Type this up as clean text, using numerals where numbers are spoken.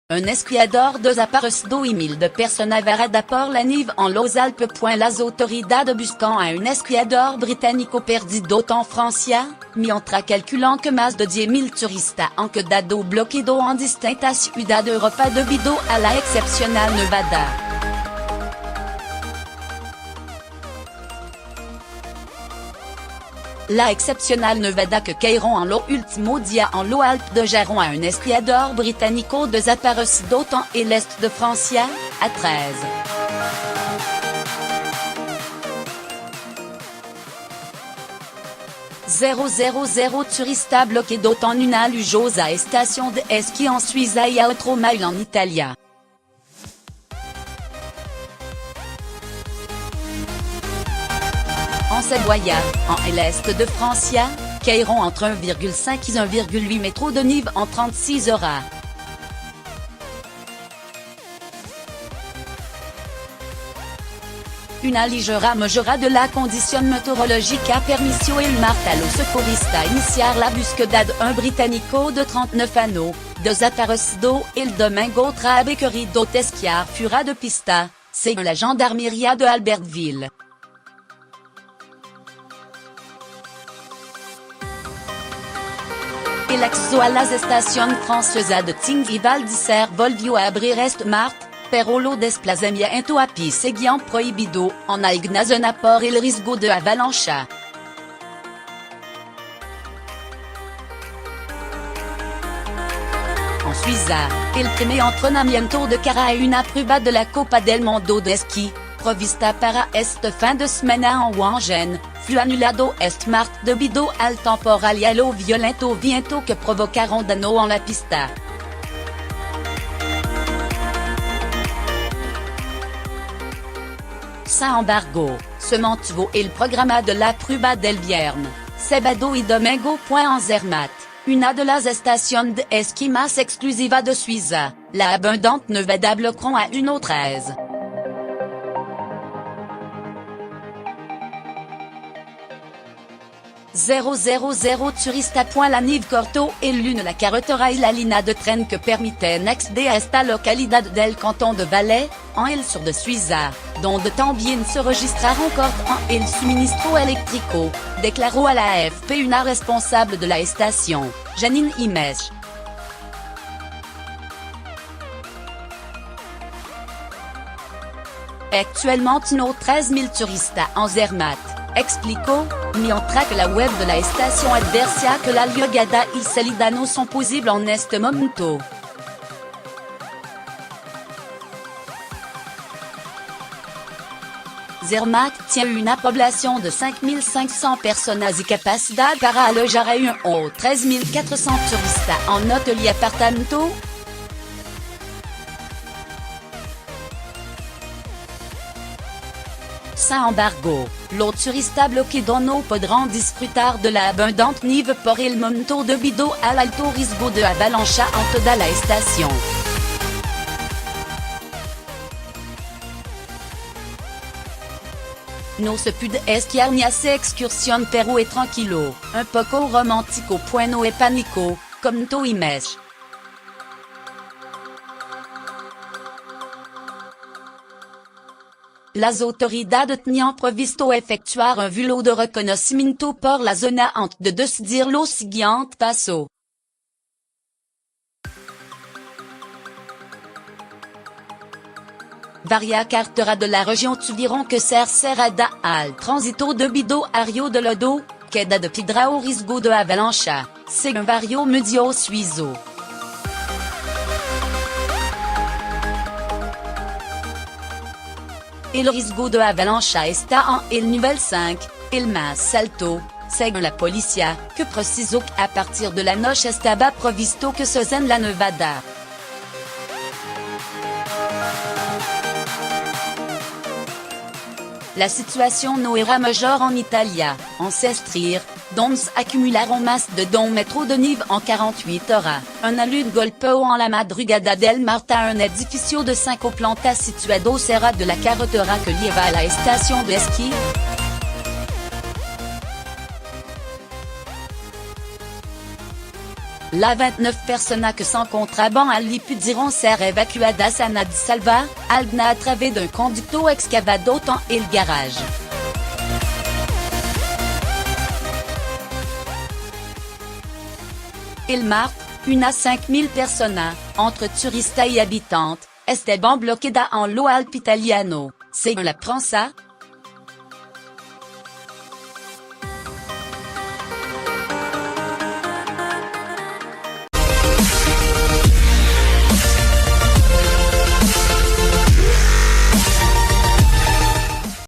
Un esquiador desaparecido y mil de personas varada por la nieve en los Alpes. Las autoridades buscan a un esquiador británico perdido en Francia, mientras calculan que más de 10.000 turistas han quedado bloqueados en distintas ciudades de Europa debido a la excepcional nevada. La excepcional nevada que cayeron en lo último día en los Alpes dejaron a un esquiador británico desaparecido en el este de Francia, a 13. Turistas bloqueados en una lujosa estación de esquí en Suiza y a otro mail en Italia. En Savoia, en l'est de Francia, cairont entre 1,5 et 1,8 mètres de nieve en 36 heures. Una ligera mejora de la condición meteorológica permitió el martes a los socorristas iniciar la búsqueda de un británico de 39 años, desaparecido el domingo tras haber querido esquiar fuera de pista, según la gendarmería de Albertville. El acceso a las estaciones francesas de Tignes y Val d'Isère volvió a abrir este martes, pero los desplazamientos a pie seguían prohibidos en algunas zonas por el riesgo de avalancha. En Suiza, el primer entrenamiento de cara a una prueba de la Copa del Mundo de esquí, prevista para este fin de semana en Wangen, fue anulado este martes debido al temporal y a los violentos vientos que provocaron daños en la pista. Sin embargo, se mantuvo el programa de la prueba del viernes, sábado y domingo. En Zermatt, una de las estaciones de esquí más exclusivas de Suiza, la abundante nevada bloqueront a 1h13. Turistas. La nieve cortó el lunes la carretera y la línea de tren que permiten acceder a esta localidad del canton de Valais, en el sur de Suiza, donde también se registraron cortes en el suministro eléctrico, declaró a la AFP una responsable de la estación, Janine Imesh. Actuellement unos 13.000 turistas en Zermatt, explicó, mientras que la web de la estación advertía que la lluvia y salida no son posibles en este momento. Zermatt tiene una población de 5.500 personas y capacidad para alojar a 13.400 turistas en hotel y apartamento. Sin embargo, los turistas bloqueados no podrán disfrutar de la abundante nieve por el momento debido al alto riesgo de avalancha en toda la estación. No se puede esquiar ni hacer excursión, pero es tranquilo, un poco romántico, no es pánico, comentó Imesh. Las autoridades tenían previsto efectuar un vuelo de reconocimiento por la zona antes de decidir los siguientes pasos. Varias carreteras de la región tuvieron que ser cerradas al tránsito debido a río de lodo, queda de piedra o riesgo de avalancha, según varios medios suizos. El riesgo de avalancha está en el nivel 5, el más alto, según la policía, que precisó que a partir de la noche estaba previsto que se en la nevada. La situación no era mayor en Italia, en Sestrir, donde se acumularon más de 2 metros de nieve en 48 horas. Un alud golpeó en la madrugada del martes a un edificio de 5 plantas situado cerca de la carretera que lleva a la estación de esquí. La 29 personnes que sans contraband ali pudiron ser evacuadas a di salvar, algna a través d'un conducto excavado tant et le garage. Il marque, une à 5000 personnes, entre turistas et habitantes, estaban bloquedas en lo Alpitaliano, c'est la prensa,